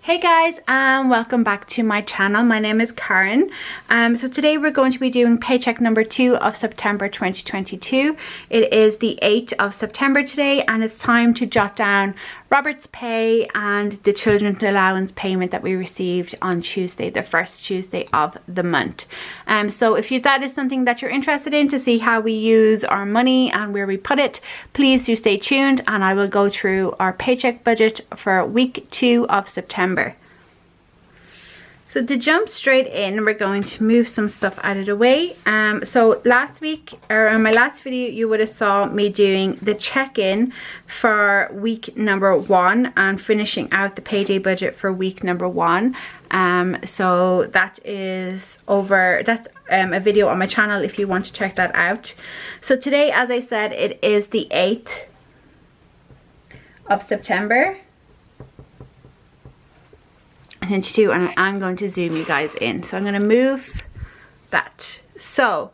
Hey guys, and welcome back to my channel. My name is Karen. So today we're going to be doing paycheck number 2 of September 2022. It is the 8th of September today, and it's time to jot down Robert's pay and the children's allowance payment that we received on Tuesday, the first Tuesday of the month. So if that is something that you're interested in, to see how we use our money and where we put it, please do stay tuned, and I will go through our paycheck budget for week 2 of September. So to jump straight in, we're going to move some stuff out of the way. So last week, or in my last video, you would have saw me doing the check-in for week number 1 and finishing out the payday budget for week number 1. So that is over, that's a video on my channel if you want to check that out. So today, as I said, it is the 8th of September. And I'm going to zoom you guys in. So I'm going to move that. So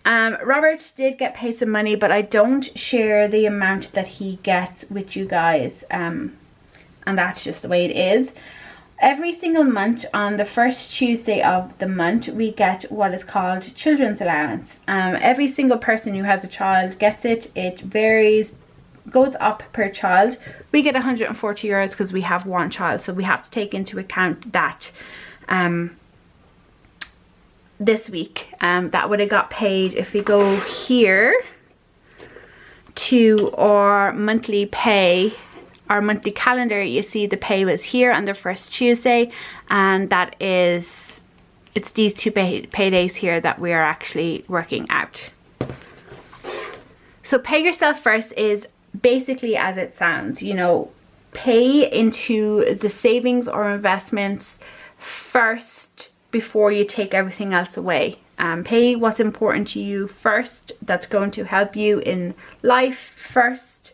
Robert did get paid some money, but I don't share the amount that he gets with you guys, and that's just the way it is. Every single month on the first Tuesday of the month, we get what is called children's allowance. Every single person who has a child gets it. It varies, goes up per child. We get 140 euros because we have one child, so we have to take into account that this week. That would have got paid if we go here to our monthly pay, our monthly calendar. You see the pay was here on the first Tuesday, and that is, it's these two paydays here that we are actually working out. So pay yourself first is basically as it sounds, you know, pay into the savings or investments first before you take everything else away. Pay what's important to you first, that's going to help you in life first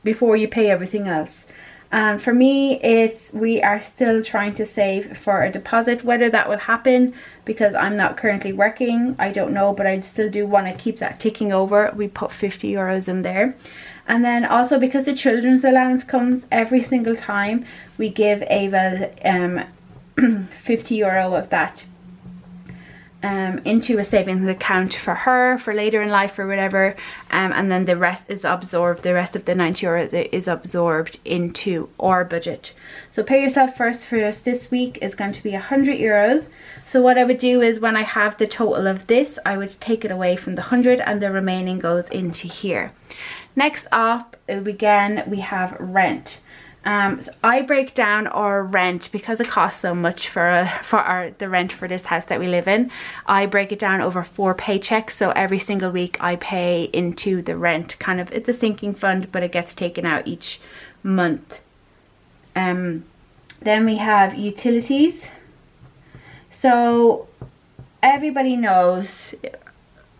before you pay everything else. And for me, we are still trying to save for a deposit. Whether that will happen, because I'm not currently working, I don't know, but I still do want to keep that ticking over. We put 50 euros in there. And then also, because the children's allowance comes every single time, we give Ava 50 euro of that into a savings account for her for later in life or whatever, and then the rest is absorbed, the rest of the 90 euro is absorbed into our budget. So pay yourself first for us this week is going to be 100 euros. So what I would do is, when I have the total of this, I would take it away from the 100 and the remaining goes into here. Next up, again, we have rent. So I break down our rent because it costs so much for the rent for this house that we live in. I break it down over 4 paychecks, so every single week I pay into the rent. Kind of, it's a sinking fund, but it gets taken out each month. Then we have utilities. So everybody knows,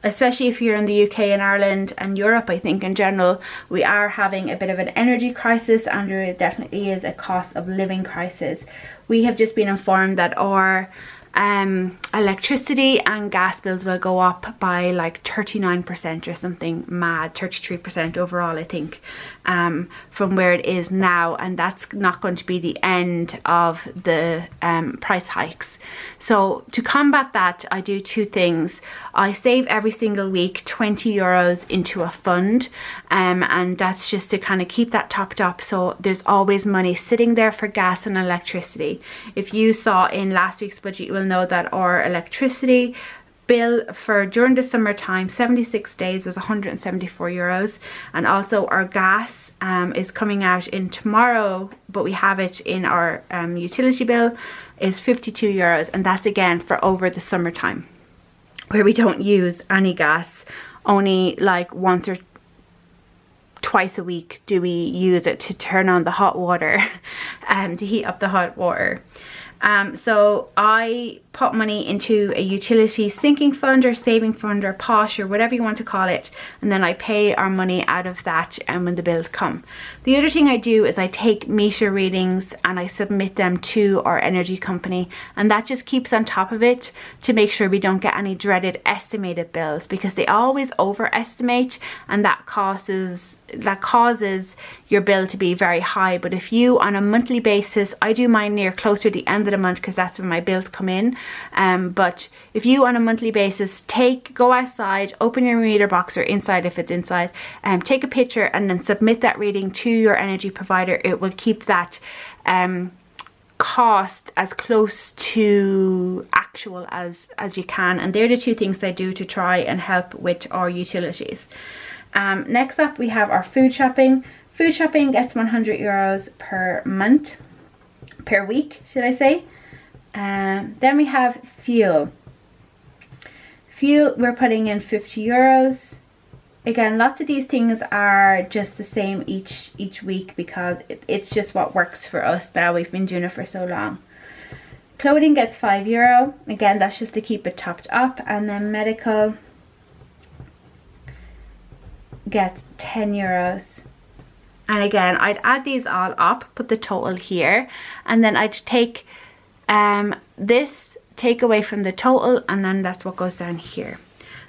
especially if you're in the UK and Ireland and Europe, I think in general, we are having a bit of an energy crisis, and there definitely is a cost of living crisis. We have just been informed that our electricity and gas bills will go up by like 39% or something mad, 33% overall I think, from where it is now, and that's not going to be the end of the price hikes. So to combat that, I do 2 things. I save every single week 20 euros into a fund, and that's just to kind of keep that topped up, so there's always money sitting there for gas and electricity. If you saw in last week's budget, you will know that our electricity bill for during the summertime, 76 days, was 174 euros, and also our gas is coming out in tomorrow, but we have it in our utility bill, is 52 euros, and that's again for over the summertime, where we don't use any gas. Only like once or twice a week do we use it to turn on the hot water, to heat up the hot water. So I put money into a utility sinking fund or saving fund or posh or whatever you want to call it, and then I pay our money out of that and when the bills come. The other thing I do is I take meter readings and I submit them to our energy company, and that just keeps on top of it to make sure we don't get any dreaded estimated bills, because they always overestimate, and that causes your bill to be very high. But if you on a monthly basis, I do mine near closer to the end of the month because that's when my bills come in, but if you on a monthly basis go outside, open your meter box, or inside if it's inside, take a picture and then submit that reading to your energy provider, it will keep that cost as close to actual as you can. And they're the two things I do to try and help with our utilities. Next up we have our food shopping. Food shopping gets €100 per month, per week should I say. Then we have fuel. Fuel, we're putting in €50. Again, lots of these things are just the same each week because it's just what works for us now. We've been doing it for so long. Clothing gets €5. Again, that's just to keep it topped up. And then medical gets €10. And again, I'd add these all up, put the total here, and then I'd take this, take away from the total, and then that's what goes down here.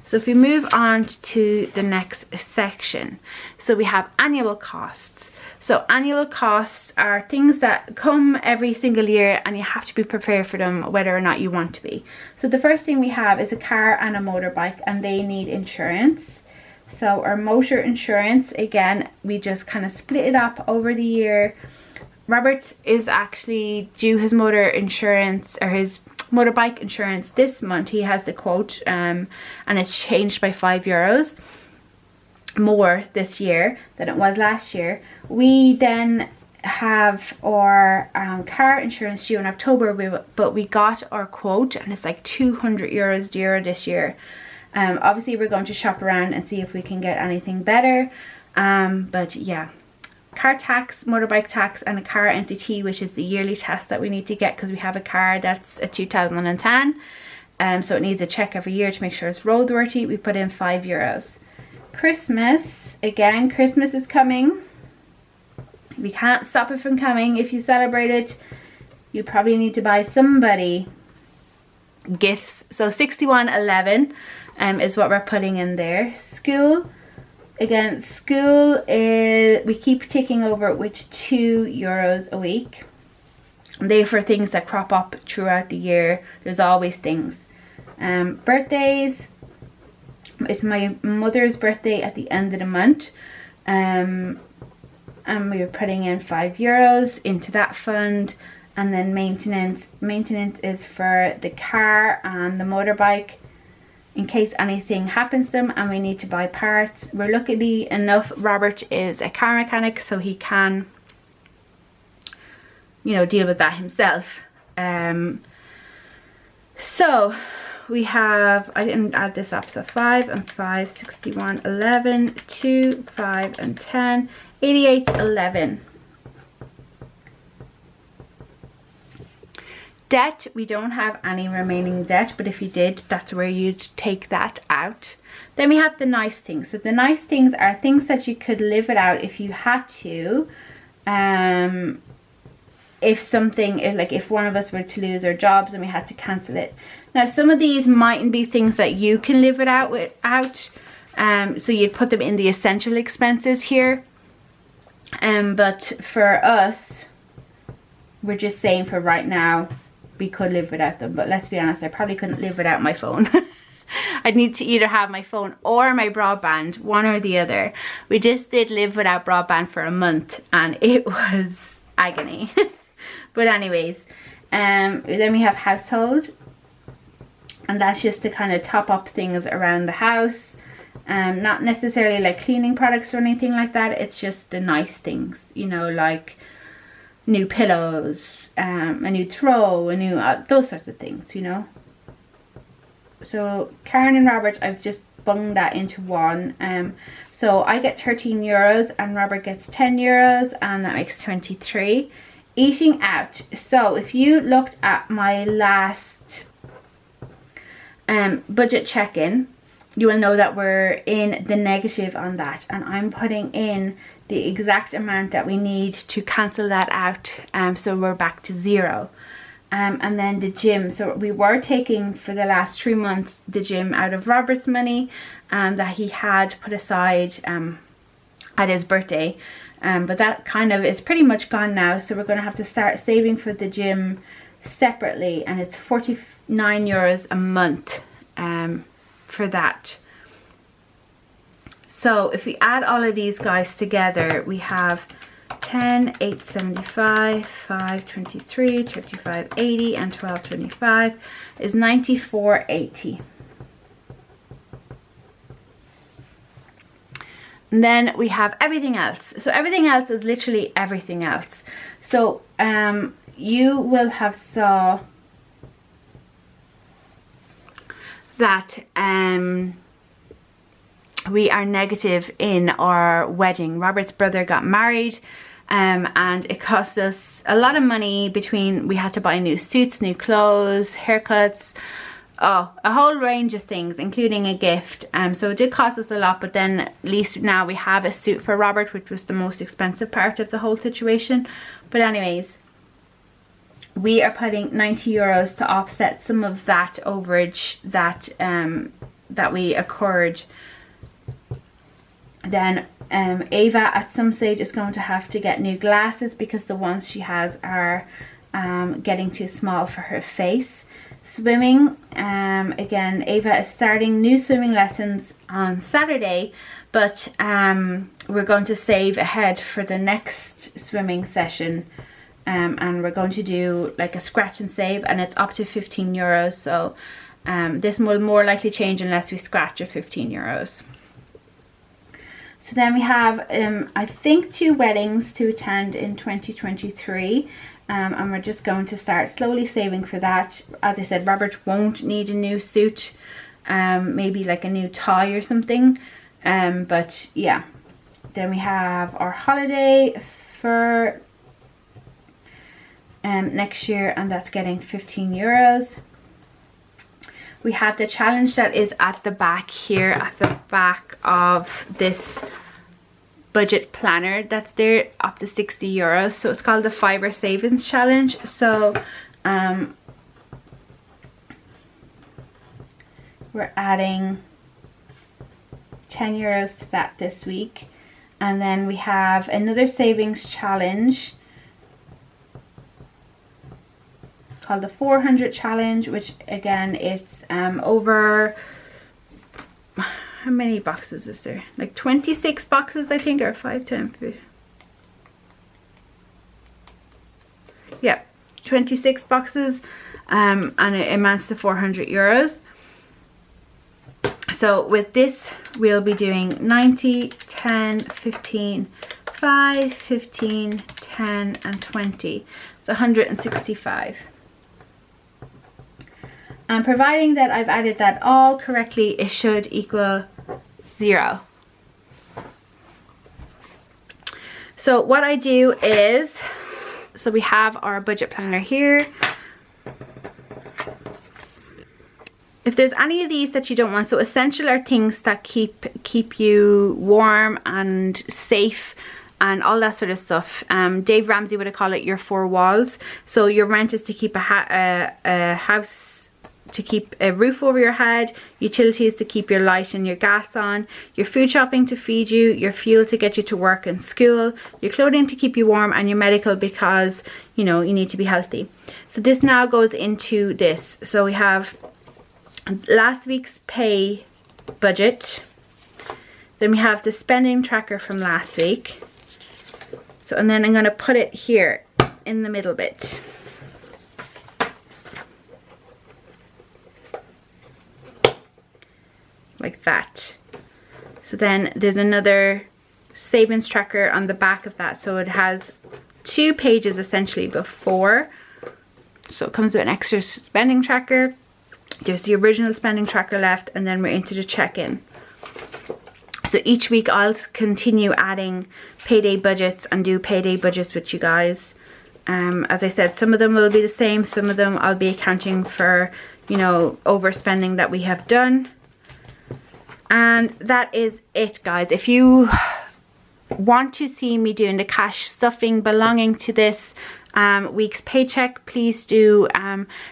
So if we move on to the next section, so we have annual costs. So annual costs are things that come every single year and you have to be prepared for them whether or not you want to be. So the first thing we have is a car and a motorbike, and they need insurance. So our motor insurance, again, we just kind of split it up over the year. Robert is actually due his motor insurance, or his motorbike insurance, this month. He has the quote and it's changed by €5 more this year than it was last year. We then have our car insurance due in October, but we got our quote and it's like €200 dearer this year. Obviously we're going to shop around and see if we can get anything better, but yeah. Car tax, motorbike tax, and a car NCT, which is the yearly test that we need to get because we have a car that's a 2010, so it needs a check every year to make sure it's roadworthy. We put in €5. Christmas, again, Christmas is coming. We can't stop it from coming. If you celebrate it, you probably need to buy somebody gifts. So $61.11 is what we're putting in there. School. Again, school is, we keep ticking over with €2 a week. They for things that crop up throughout the year. There's always things. Birthdays. It's my mother's birthday at the end of the month. And we were putting in €5 into that fund. And then maintenance. Maintenance is for the car and the motorbike, in case anything happens to them and we need to buy parts. We're luckily enough, Robert is a car mechanic, so he can, you know, deal with that himself. So we have, I didn't add this up, so 5 and 5, 61, 11, 2, 5 and 10, 88, 11. Debt, we don't have any remaining debt, but if you did, that's where you'd take that out. Then we have the nice things. So the nice things are things that you could live without if you had to. If something, if one of us were to lose our jobs and we had to cancel it. Now some of these mightn't be things that you can live without. So you'd put them in the essential expenses here. But for us, we're just saying for right now, we could live without them. But let's be honest, I probably couldn't live without my phone. I'd need to either have my phone or my broadband, one or the other. We just did live without broadband for a month and it was agony. But anyways, then we have household, and that's just to kind of top up things around the house. Not necessarily like cleaning products or anything like that. It's just the nice things, you know, like new pillows, a new throw, a new those sorts of things, you know. So Karen and Robert, I've just bunged that into one. So I get €13 and Robert gets €10, and that makes 23. Eating out. So if you looked at my last budget check-in, you will know that we're in the negative on that, and I'm putting in the exact amount that we need to cancel that out, so we're back to 0. And then the gym, so we were taking for the last 3 months the gym out of Robert's money that he had put aside at his birthday, But that kind of is pretty much gone now, so we're going to have to start saving for the gym separately, and it's 49 euros a month for that. So if we add all of these guys together, we have 10, 875, 523, 3580, and 1225 is 94.80. And then we have everything else. So everything else is literally everything else. So you will have saw that we are negative in our wedding. Robert's brother got married, and it cost us a lot of money. Between, we had to buy new suits, new clothes, haircuts, a whole range of things, including a gift. So it did cost us a lot, but then at least now we have a suit for Robert, which was the most expensive part of the whole situation. But anyways, we are putting 90 euros to offset some of that overage that that we incurred. Then Ava at some stage is going to have to get new glasses because the ones she has are getting too small for her face. Swimming, again, Ava is starting new swimming lessons on Saturday, but we're going to save ahead for the next swimming session, and we're going to do like a scratch and save, and it's up to 15 euros. So this will more likely change unless we scratch at 15 euros. So then we have, I think, 2 weddings to attend in 2023. And we're just going to start slowly saving for that. As I said, Robert won't need a new suit. Maybe like a new tie or something. But yeah. Then we have our holiday for next year, and that's getting 15 euros. We have the challenge that is at the back here, at the back of this budget planner that's there, up to 60 euros. So it's called the Fiver Savings Challenge. So we're adding 10 euros to that this week. And then we have another savings challenge called the 400 challenge, which again, it's over, how many boxes is there? Like 26 boxes, I think, or 5 times. Yeah, 26 boxes, and it amounts to 400 euros. So with this, we'll be doing 90, 10, 15, 5, 15, 10, and 20. It's 165. And providing that I've added that all correctly, it should equal 0. So what I do is, so we have our budget planner here. If there's any of these that you don't want, so essential are things that keep you warm and safe and all that sort of stuff. Dave Ramsey would have called it your 4 walls. So your rent is to keep a house, to keep a roof over your head, utilities to keep your light and your gas on, your food shopping to feed you, your fuel to get you to work and school, your clothing to keep you warm, and your medical because, you know, you need to be healthy. So this now goes into this. So we have last week's pay budget. Then we have the spending tracker from last week. So, and then I'm going to put it here in the middle bit. Like that. So then there's another savings tracker on the back of that. So it has 2 pages essentially before. So it comes with an extra spending tracker. There's the original spending tracker left, and then we're into the check-in. So each week I'll continue adding payday budgets and do payday budgets with you guys. As I said, some of them will be the same, some of them I'll be accounting for, you know, overspending that we have done. And that is it, guys. If you want to see me doing the cash stuffing belonging to this week's paycheck, please do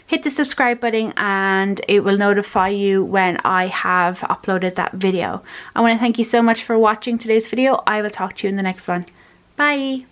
hit the subscribe button and it will notify you when I have uploaded that video. I want to thank you so much for watching today's video. I will talk to you in the next one. Bye.